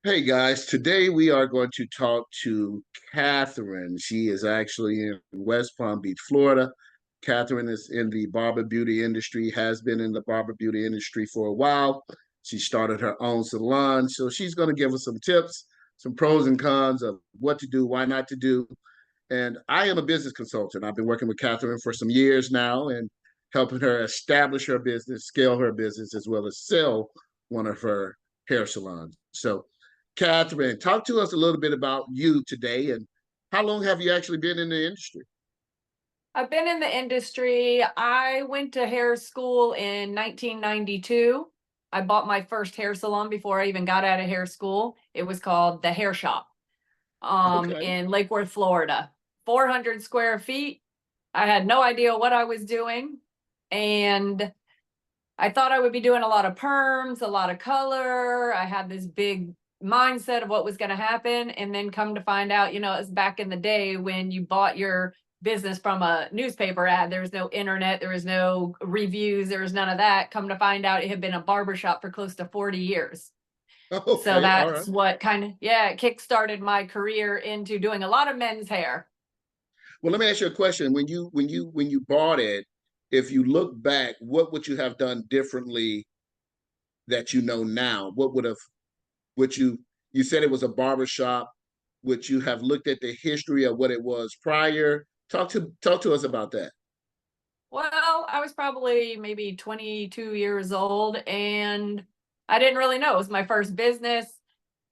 Hey guys, today we are going to talk to Catherine. She is actually in West Palm Beach, Florida. Catherine is in the barber beauty industry, has been in the barber beauty industry for a while. She started her own salon. So she's going to give us some tips, some pros and cons of what to do, why not to do. And I am a business consultant. I've been working with Catherine for some years now and helping her establish her business, scale her business, as well as sell one of her hair salons. So Catherine, talk to us a little bit about you today and how long have you actually been in the industry? I've been in the industry. I went to hair school in 1992. I bought my first hair salon before I even got out of hair school. It was called The Hair Shop Okay. in Lake Worth, Florida. 400 square feet. I had no idea what I was doing. And I thought I would be doing a lot of perms, a lot of color. I had this big mindset of what was going to happen. And then come to find out, it was back in the day when you bought your business from a newspaper ad. There was no internet, there was no reviews, there was none of that. Come to find out, it had been a barbershop for close to 40 years. So Okay. All right. that's what kind of, it kickstarted my career into doing a lot of men's hair. Well, let me ask you a question. When you bought it, if you look back, what would you have done differently that you know now? What would you said it was a barber shop? Would you have looked at the history of what it was prior? Talk to us about that. Well, I was probably maybe 22 years old and I didn't really know. It was my first business.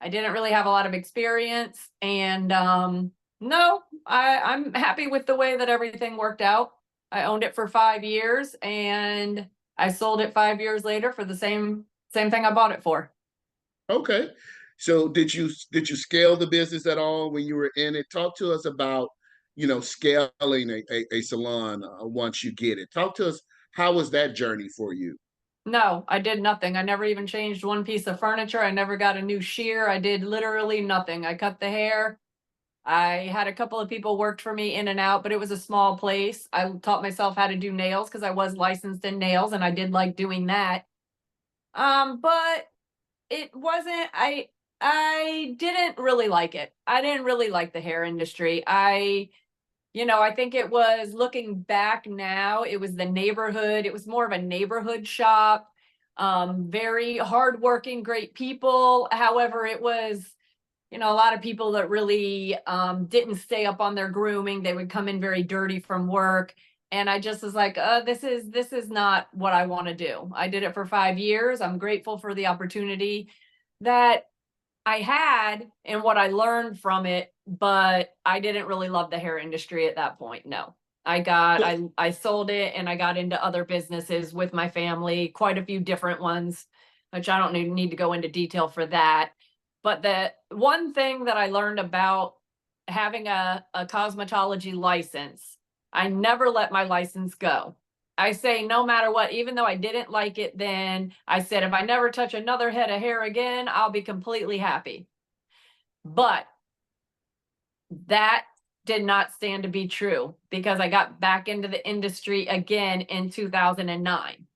I didn't really have a lot of experience. And no, I'm happy with the way that everything worked out. I owned it for 5 years and I sold it 5 years later for the same thing I bought it for. Okay. So did you scale the business at all when you were in it? Talk to us about, scaling a salon once you get it. Talk to us, how was that journey for you? No, I did nothing. I never even changed one piece of furniture. I never got a new shear. I did literally nothing. I cut the hair. I had a couple of people worked for me in and out, but it was a small place. I taught myself how to do nails because I was licensed in nails and I did like doing that. But it wasn't I didn't really like it. I didn't really like the hair industry. I think it was looking back now, it was the neighborhood. It was more of a neighborhood shop. Very hardworking, great people. However, it was a lot of people that really didn't stay up on their grooming. They would come in very dirty from work. And I just was like, this is not what I want to do. I did it for 5 years. I'm grateful for the opportunity that I had and what I learned from it, but I didn't really love the hair industry at that point. No. I sold it and I got into other businesses with my family, quite a few different ones, which I don't need to go into detail for that. But the one thing that I learned about having a cosmetology license, I never let my license go. I say no matter what, even though I didn't like it then, I said if I never touch another head of hair again, I'll be completely happy. But that did not stand to be true because I got back into the industry again in 2009.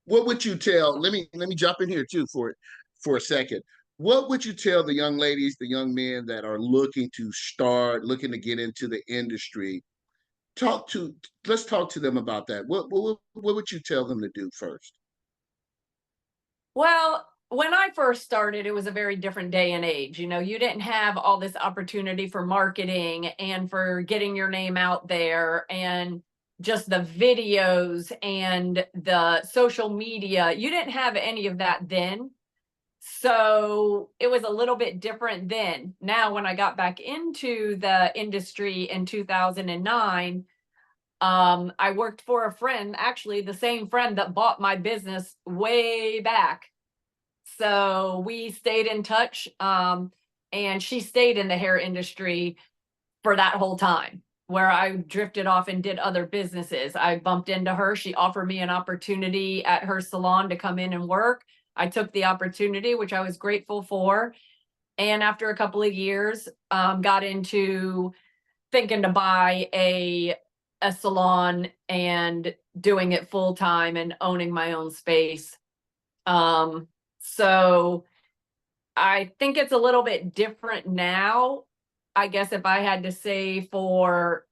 What would you tell? Let me jump in here too for a second. What would you tell the young ladies, the young men that are looking to start, looking to get into the industry? Talk to Let's talk to them about that. What would you tell them to do first? Well, when I first started, it was a very different day and age. You didn't have all this opportunity for marketing and for getting your name out there and just the videos and the social media. You didn't have any of that then. So it was a little bit different then. Now, when I got back into the industry in 2009, I worked for a friend, actually the same friend that bought my business way back. So we stayed in touch, and she stayed in the hair industry for that whole time, where I drifted off and did other businesses. I bumped into her. She offered me an opportunity at her salon to come in and work. I took the opportunity, which I was grateful for. And after a couple of years, got into thinking to buy a salon and doing it full time and owning my own space. So I think it's a little bit different now. I guess if I had to say for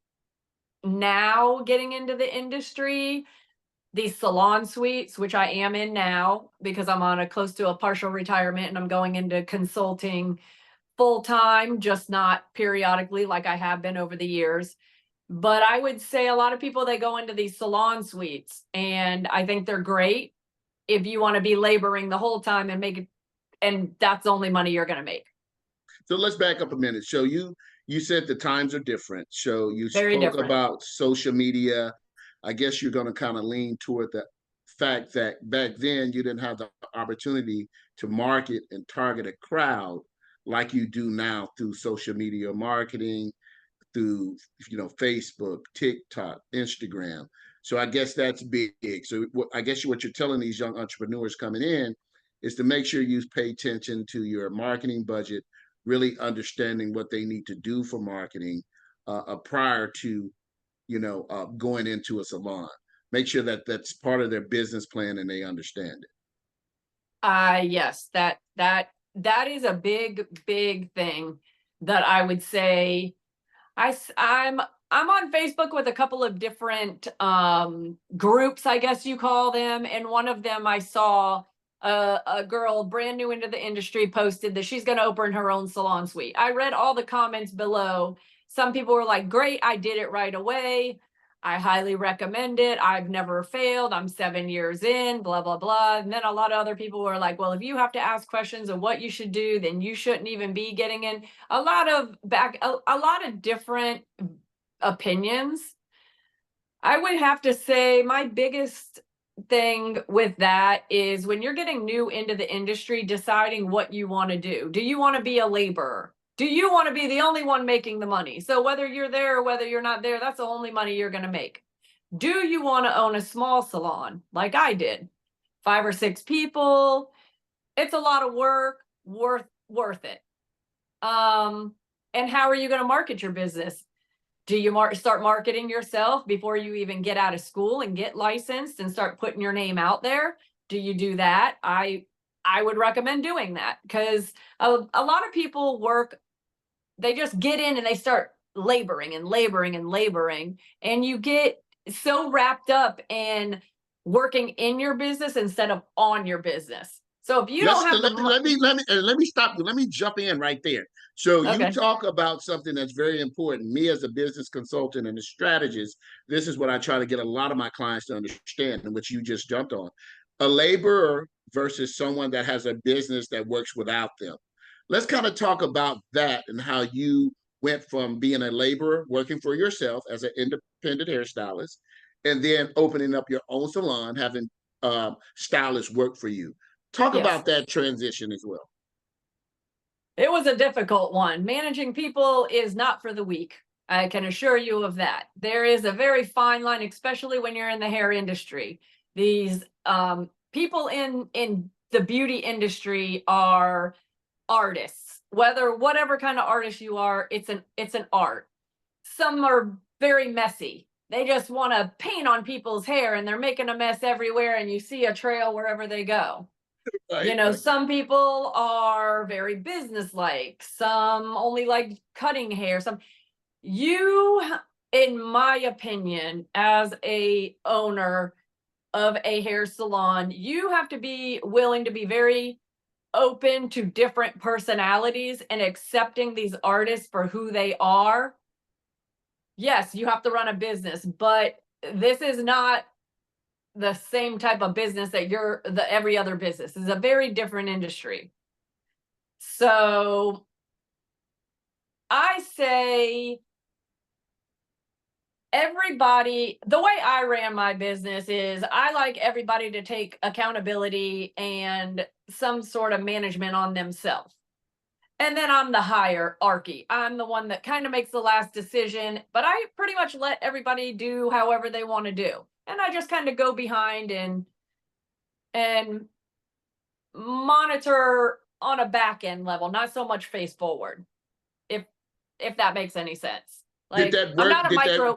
now getting into the industry, these salon suites, which I am in now because I'm on a close to a partial retirement and I'm going into consulting full time, just not periodically like I have been over the years. But I would say a lot of people, they go into these salon suites and I think they're great if you want to be laboring the whole time and make it, and that's the only money you're going to make. So let's back up a minute. So you said the times are different. So you Very spoke different. about social media. I guess you're going to kind of lean toward the fact that back then you didn't have the opportunity to market and target a crowd like you do now through social media marketing, through Facebook, TikTok, Instagram. So I guess that's big. So I guess what you're telling these young entrepreneurs coming in is to make sure you pay attention to your marketing budget, really understanding what they need to do for marketing prior to going into a salon. Make sure that that's part of their business plan and they understand it. Yes, that is a big thing that I would say. I'm on Facebook with a couple of different groups, I guess you call them, and one of them I saw a girl brand new into the industry posted that she's going to open her own salon suite. I read all the comments below. Some people were like, "Great, I did it right away. I highly recommend it. I've never failed. I'm 7 years in, blah, blah, blah." And then a lot of other people were like, "Well, if you have to ask questions of what you should do, then you shouldn't even be getting in." A lot of different opinions. I would have to say my biggest thing with that is when you're getting new into the industry, deciding what you want to do. Do you want to be a laborer? Do you want to be the only one making the money? So whether you're there or whether you're not there, that's the only money you're going to make. Do you want to own a small salon like I did? 5 or 6 people. It's a lot of work, worth it. And how are you going to market your business? Do you start marketing yourself before you even get out of school and get licensed and start putting your name out there? Do you do that? I would recommend doing that because a lot of people work, they just get in and they start laboring and laboring and laboring, and you get so wrapped up in working in your business instead of on your business. So if you don't have Let me stop you. Let me jump in right there. So you okay. talk about something that's very important. Me as a business consultant and a strategist, this is what I try to get a lot of my clients to understand, and which you just jumped on. A laborer versus someone that has a business that works without them. Let's kind of talk about that and how you went from being a laborer, working for yourself as an independent hairstylist, and then opening up your own salon, having stylists work for you. Talk Yes. about that transition as well. It was a difficult one. Managing people is not for the weak. I can assure you of that. There is a very fine line, especially when you're in the hair industry. These people in the beauty industry are artists. Whatever kind of artist you are, it's an art. Some are very messy. They just want to paint on people's hair and they're making a mess everywhere and you see a trail wherever they go. Right. Some people are very businesslike, some only like cutting hair, some you, in my opinion, as a owner of a hair salon, you have to be willing to be very open to different personalities and accepting these artists for who they are. Yes, you have to run a business, but this is not the same type of business that every other business. Is a very different industry. So I say everybody, the way I ran my business is I like everybody to take accountability and some sort of management on themselves. And then I'm the hierarchy. I'm the one that kind of makes the last decision, but I pretty much let everybody do however they want to do. And I just kind of go behind and monitor on a back end level, not so much face forward. If that makes any sense. Did Like that I'm work? not a micro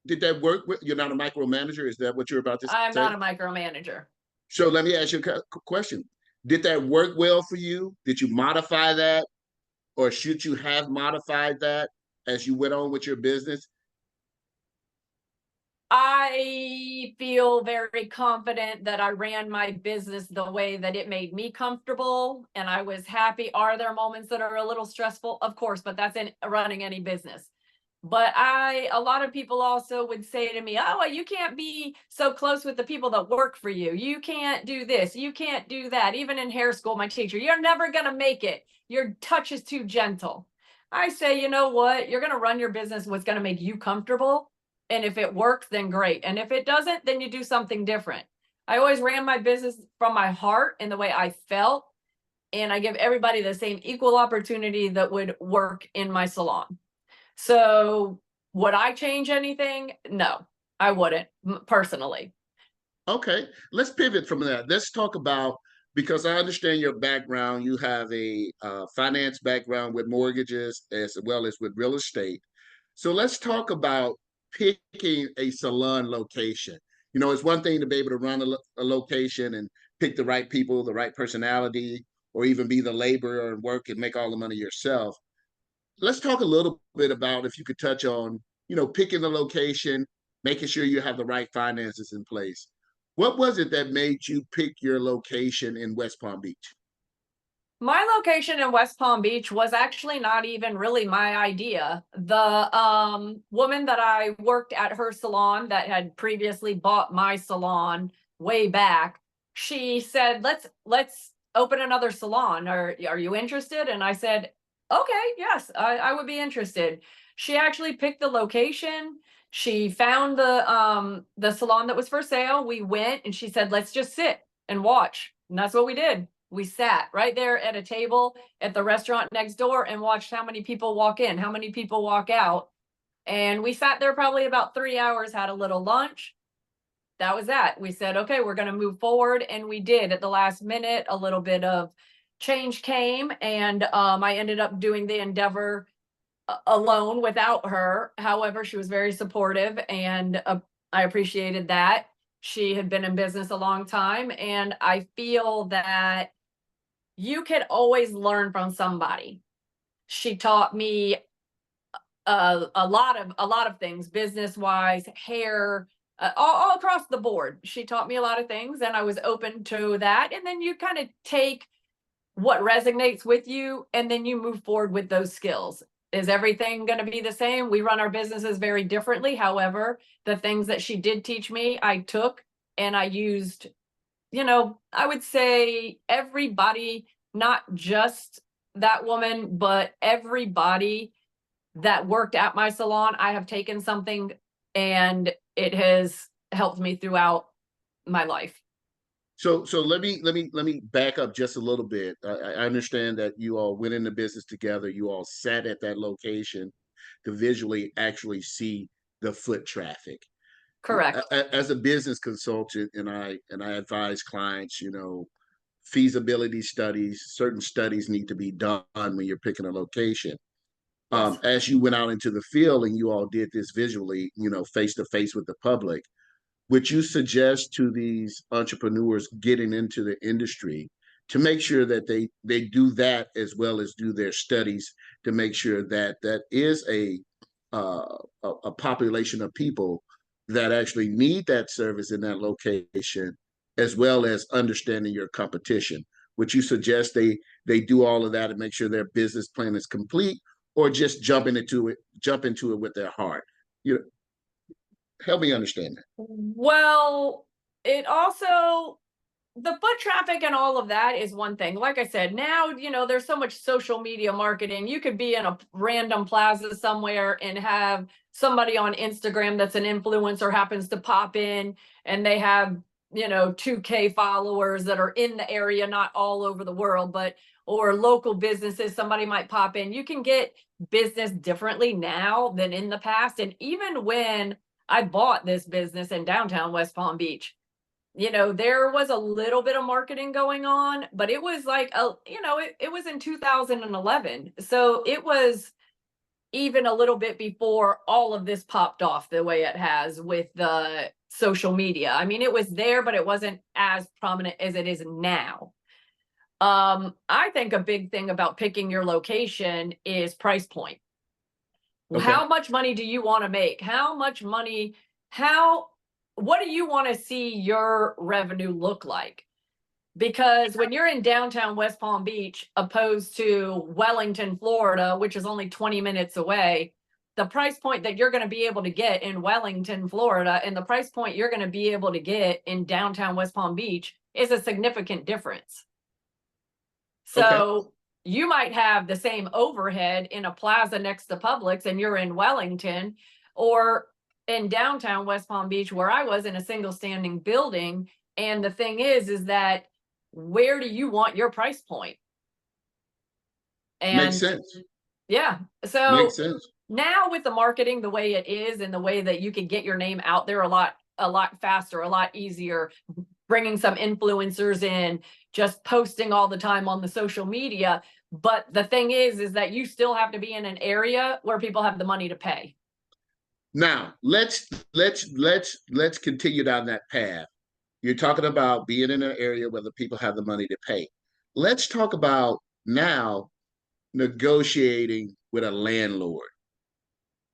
Did that work? You're not a micromanager. Is that what you're about to I'm say? not a micromanager. So let me ask you a question. Did that work well for you? Did you modify that, or should you have modified that as you went on with your business? I feel very confident that I ran my business the way that it made me comfortable and I was happy. Are there moments that are a little stressful? Of course, but that's in running any business. But a lot of people also would say to me, oh, well, you can't be so close with the people that work for you. You can't do this. You can't do that. Even in hair school, my teacher, you're never going to make it. Your touch is too gentle. I say, you know what? You're going to run your business what's going to make you comfortable. And if it works, then great. And if it doesn't, then you do something different. I always ran my business from my heart and the way I felt. And I give everybody the same equal opportunity that would work in my salon. So would I change anything? No, I wouldn't personally. Okay, let's pivot from that. Let's talk about, because I understand your background. You have a finance background with mortgages as well as with real estate. So let's talk about picking a salon location. You know, it's one thing to be able to run a location and pick the right people, the right personality, or even be the laborer and work and make all the money yourself. Let's talk a little bit about, if you could touch on, you know, picking the location, making sure you have the right finances in place. What was it that made you pick your location in West Palm Beach? My location in West Palm Beach was actually not even really my idea. The woman that I worked at her salon that had previously bought my salon way back, she said, let's open another salon. Are you interested? And I said, okay, yes, I would be interested. She actually picked the location. She found the salon that was for sale. We went and she said, let's just sit and watch. And that's what we did. We sat right there at a table at the restaurant next door and watched how many people walk in, how many people walk out. And we sat there probably about 3 hours, had a little lunch. That was that. We said, okay, we're going to move forward. And we did. At the last minute, a little bit of change came. And I ended up doing the endeavor alone without her. However, she was very supportive and I appreciated that. She had been in business a long time. And I feel that you can always learn from somebody. She taught me a lot of things, business wise, hair, all across the board. She taught me a lot of things, and I was open to that. And then you kind of take what resonates with you, and then you move forward with those skills. Is everything going to be the same? We run our businesses very differently. However, the things that she did teach me, I took and I used. You know, I would say everybody, not just that woman, but everybody that worked at my salon, I have taken something and it has helped me throughout my life. So let me back up just a little bit. I understand that you all went into business together. You all sat at that location to visually actually see the foot traffic. Correct. As a business consultant, and I advise clients, you know, feasibility studies, certain studies need to be done when you're picking a location. Yes. As you went out into the field and you all did this visually, you know, face to face with the public, would you suggest to these entrepreneurs getting into the industry to make sure that they do that as well as do their studies to make sure that that is a population of people that actually need that service in that location, as well as understanding your competition? Would you suggest they do all of that and make sure their business plan is complete, or just jump into it with their heart? You know, help me understand that. Well, it also, the foot traffic and all of that is one thing. Like I said, now, you know, there's so much social media marketing. You could be in a random plaza somewhere and have somebody on Instagram that's an influencer happens to pop in and they have, you know, 2K followers that are in the area, not all over the world, but or local businesses, somebody might pop in. You can get business differently now than in the past. And even when I bought this business in downtown West Palm Beach, you know, there was a little bit of marketing going on, but it was like, you know, it was in 2011. So it was even a little bit before all of this popped off the way it has with the social media. I mean, it was there, but it wasn't as prominent as it is now. I think a big thing about picking your location is price point. Okay. How much money do you want to make? How much money, how, what do you want to see your revenue look like? Because when you're in downtown West Palm Beach, opposed to Wellington, Florida, which is only 20 minutes away, the price point that you're going to be able to get in Wellington, Florida, and the price point you're going to be able to get in downtown West Palm Beach is a significant difference. Okay. So you might have the same overhead in a plaza next to Publix and you're in Wellington, or in downtown West Palm Beach where I was, in a single standing building. And the thing is that where do you want your price point? Makes And sense. yeah, Makes so sense. now with the marketing the way it is, and the way that you can get your name out there a lot faster, a lot easier, bringing some influencers in, just posting all the time on the social media. But the thing is that you still have to be in an area where people have the money to pay. Now let's continue down that path. You're talking about being in an area where the people have the money to pay. Let's talk about now negotiating with a landlord.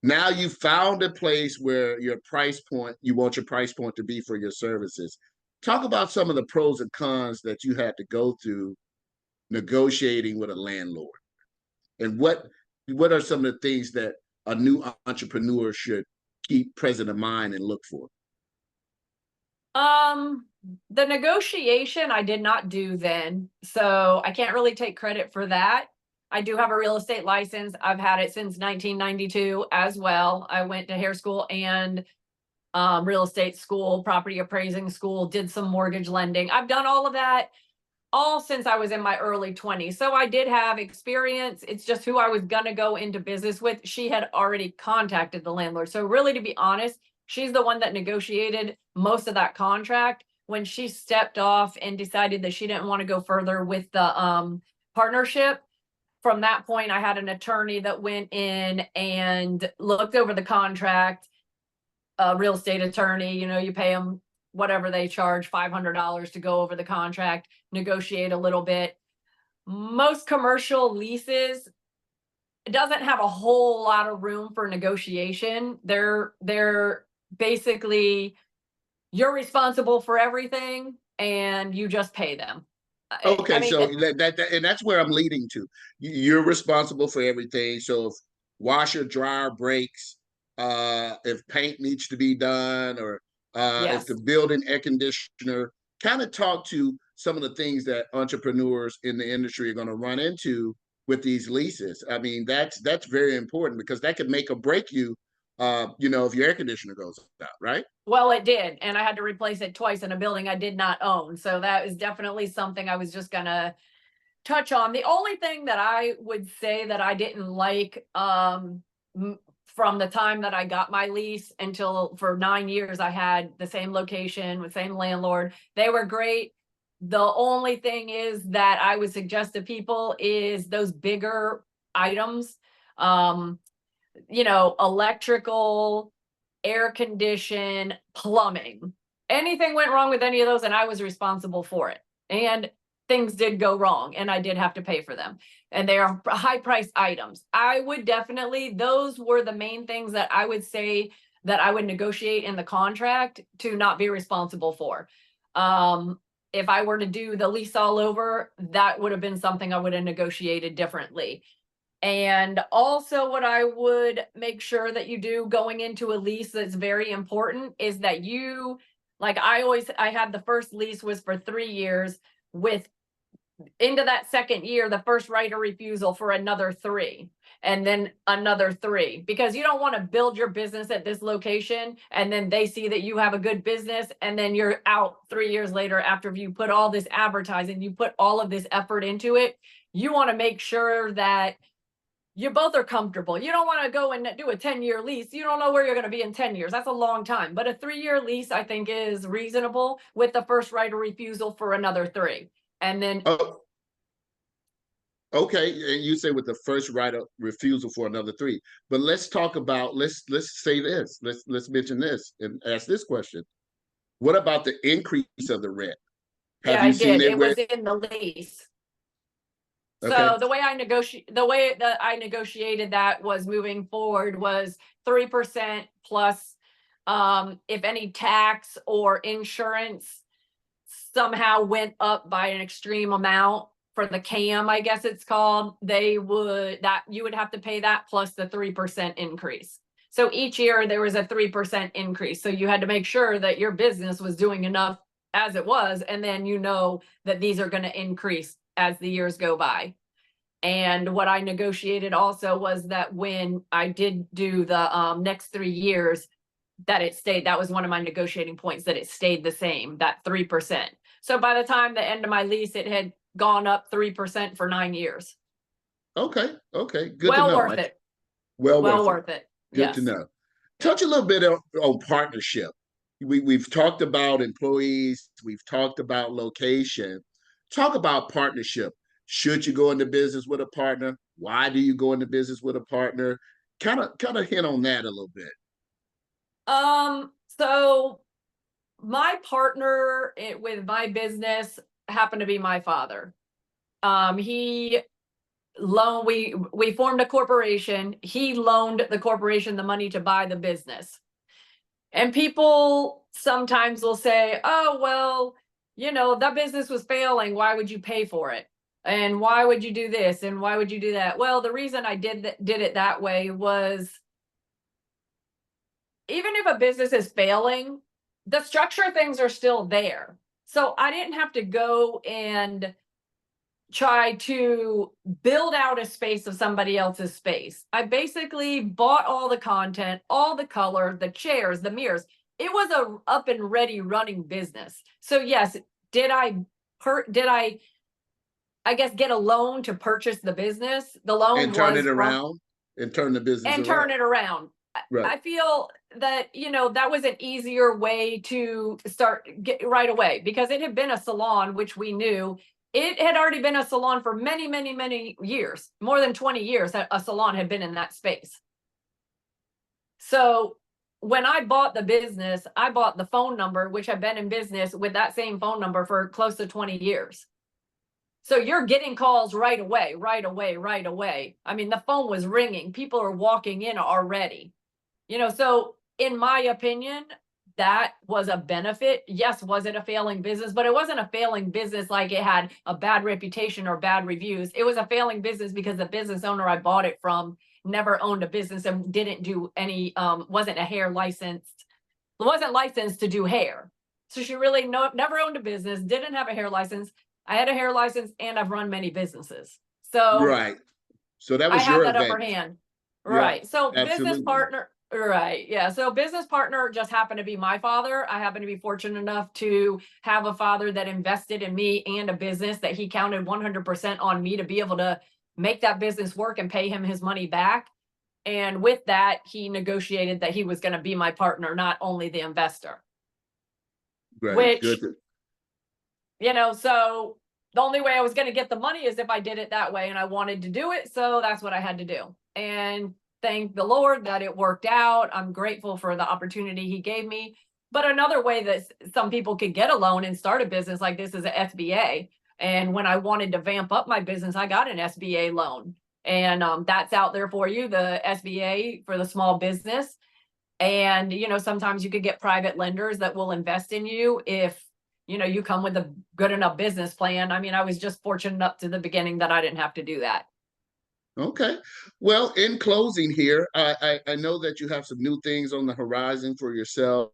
Now you found a place where your price point, you want your price point to be for your services. Talk about some of the pros and cons that you had to go through negotiating with a landlord. And what are some of the things that a new entrepreneur should keep present in mind and look for? Um, the negotiation I did not do then, so I can't really take credit for that. I do have a real estate license. I've had it since 1992 as well. I went to hair school and real estate school, property appraising school, did some mortgage lending. I've done all of that all since I was in my early 20s. So I did have experience. It's just who I was going to go into business with. She had already contacted the landlord. So really, to be honest, she's the one that negotiated most of that contract. When she stepped off and decided that she didn't want to go further with the partnership, from that point, I had an attorney that went in and looked over the contract. A real estate attorney, you pay them whatever they charge, $500 to go over the contract, negotiate a little bit. Most commercial leases, it doesn't have a whole lot of room for negotiation. They're basically, you're responsible for everything and you just pay them. I Okay, mean, so and that's where I'm leading to. You're responsible for everything. So if washer dryer breaks, if paint needs to be done, or if the yes. building air conditioner, kind of talk to some of the things that entrepreneurs in the industry are going to run into with these leases. I mean, that's very important because that could make or break you. If your air conditioner goes out, right? Well, it did, and I had to replace it twice in a building I did not own. So that is definitely something I was just gonna touch on. The only thing that I would say that I didn't like from the time that I got my lease until, for 9 years, I had the same location with same landlord. They were great. The only thing is that I would suggest to people is those bigger items, um, electrical, air condition, plumbing. Anything went wrong with any of those, and I was responsible for it. And things did go wrong, and I did have to pay for them. And they are high priced items. I would definitely, those were the main things that I would say that I would negotiate in the contract to not be responsible for. If I were to do the lease all over, that would have been something I would have negotiated differently. And also, what I would make sure that you do going into a lease that's very important is that I had the first lease was for 3 years, with into that second year, the first right of refusal for another 3, and then another 3, because you don't want to build your business at this location and then they see that you have a good business and then you're out 3 years later after you put all this advertising, you put all of this effort into it. You want to make sure that you both are comfortable. You don't want to go and do a 10-year lease. You don't know where you're going to be in 10 years. That's a long time. But a 3-year lease, I think, is reasonable, with the first right of refusal for another 3. And then, Oh, okay, and you say with the first right of refusal for another 3. But let's talk about let's say this. Let's mention this and ask this question. What about the increase of the rent? yeah, Have I you seen did. it It where was in the lease. Okay. So the way that I negotiated that was moving forward was 3% plus if any tax or insurance somehow went up by an extreme amount for the CAM, I guess it's called, you would have to pay that plus the 3% increase. So each year there was a 3% increase. So you had to make sure that your business was doing enough as it was, and then you know that these are going to increase as the years go by. And what I negotiated also was that when I did do the next 3 years, that it stayed. That was one of my negotiating points, that it stayed the same, that 3%. So by the time the end of my lease, it had gone up 3% for 9 years. Okay. Okay. Good to Well know. worth it. Well Well worth it. worth it. Good to Yes. know. Touch a little bit on partnership. We've talked about employees, we've talked about location. Talk about partnership. Should you go into business with a partner? Why do you go into business with a partner? Kind of hint on that a little bit. So my partner with my business happened to be my father. He loan we formed a corporation. He loaned the corporation the money to buy the business. And people sometimes will say, oh, well, that business was failing. Why would you pay for it? And why would you do this? And why would you do that? Well, the reason I did it that way was, even if a business is failing, the structure things are still there. So I didn't have to go and try to build out a space of somebody else's space. I basically bought all the content, all the color, the chairs, the mirrors. It was a up and ready running business. So yes, did I guess get a loan to purchase the business? The loan And turn was it from around and turn the business and turn around. it around. Right. I feel that, that was an easier way to get right away, because it had been a salon, which we knew. It had already been a salon for many, many, many years, more than 20 years. A salon had been in that space. So when I bought the business, I bought the phone number, which had been in business with that same phone number for close to 20 years. So you're getting calls right away, right away, right away. I mean, the phone was ringing. People are walking in already. So in my opinion, that was a benefit. Yes, was it a failing business? But it wasn't a failing business like it had a bad reputation or bad reviews. It was a failing business because the business owner I bought it from never owned a business and didn't do any, wasn't licensed to do hair. So she really never owned a business, didn't have a hair license. I had a hair license and I've run many businesses. So Right. So that I was had your that upper advantage. hand. Yeah, Right. So business absolutely. partner, right. Yeah. So business partner just happened to be my father. I happen to be fortunate enough to have a father that invested in me and a business that he counted 100% on me to be able to make that business work and pay him his money back. And with that, he negotiated that he was going to be my partner, not only the investor, Right. Good. which, so the only way I was going to get the money is if I did it that way, and I wanted to do it. So that's what I had to do. And thank the Lord that it worked out. I'm grateful for the opportunity he gave me. But another way that some people could get a loan and start a business like this is an SBA. And when I wanted to vamp up my business, I got an SBA loan. And that's out there for you, the SBA for the small business. And, sometimes you could get private lenders that will invest in you if, you come with a good enough business plan. I mean, I was just fortunate up to the beginning that I didn't have to do that. Okay. Well, in closing here, I know that you have some new things on the horizon for yourself.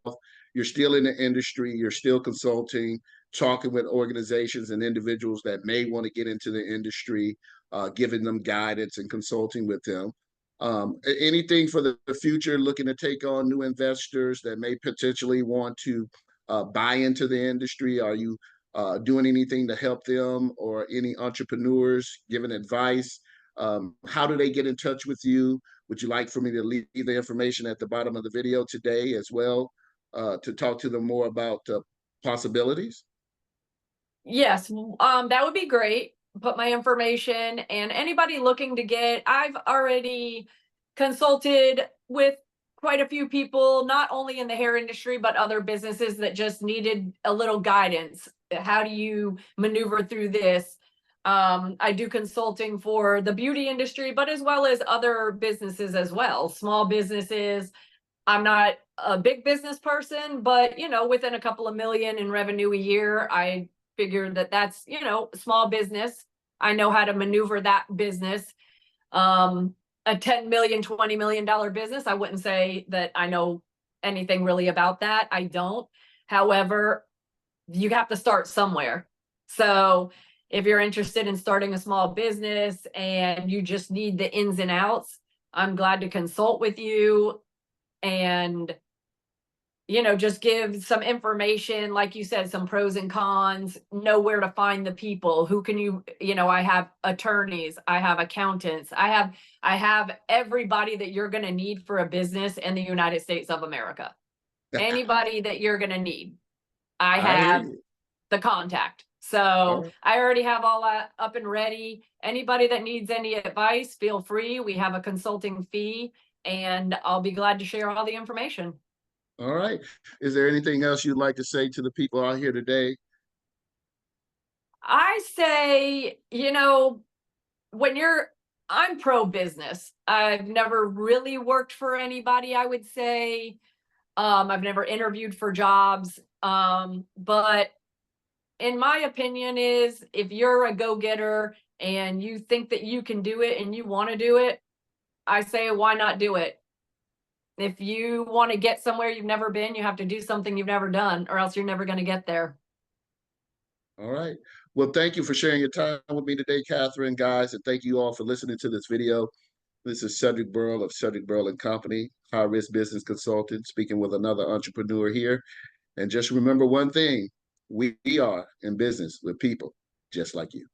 You're still in the industry, you're still consulting, talking with organizations and individuals that may want to get into the industry, giving them guidance and consulting with them. Anything for the future, looking to take on new investors that may potentially want to buy into the industry? Are you doing anything to help them, or any entrepreneurs giving advice? How do they get in touch with you? Would you like for me to leave the information at the bottom of the video today as well, to talk to them more about possibilities? Yes, that would be great. Put my information, and anybody looking to I've already consulted with quite a few people, not only in the hair industry, but other businesses that just needed a little guidance. How do you maneuver through this? I do consulting for the beauty industry, but as well as other businesses as well, small businesses. I'm not a big business person, but within a couple of million in revenue a year, I figured that that's, small business. I know how to maneuver that business. A 10 million, $20 million business, I wouldn't say that I know anything really about that. I don't. However, you have to start somewhere. So if you're interested in starting a small business and you just need the ins and outs, I'm glad to consult with you and just give some information, like you said, some pros and cons, know where to find the people, who can I have attorneys, I have accountants, I have everybody that you're going to need for a business in the United States of America. Anybody that you're going to need, I I hear have you. the contact. All So right. I already have all that up and ready. Anybody that needs any advice, feel free. We have a consulting fee, and I'll be glad to share all the information. All right. Is there anything else you'd like to say to the people out here today? I say, when I'm pro business. I've never really worked for anybody, I would say. I've never interviewed for jobs. But in my opinion is, if you're a go-getter and you think that you can do it and you want to do it, I say, why not do it? If you want to get somewhere you've never been, you have to do something you've never done, or else you're never going to get there. All right. Well, thank you for sharing your time with me today, Catherine, guys, and thank you all for listening to this video. This is Cedric Burl of Cedric Burl and Company, high-risk business consultant, speaking with another entrepreneur here. And just remember one thing, we are in business with people just like you.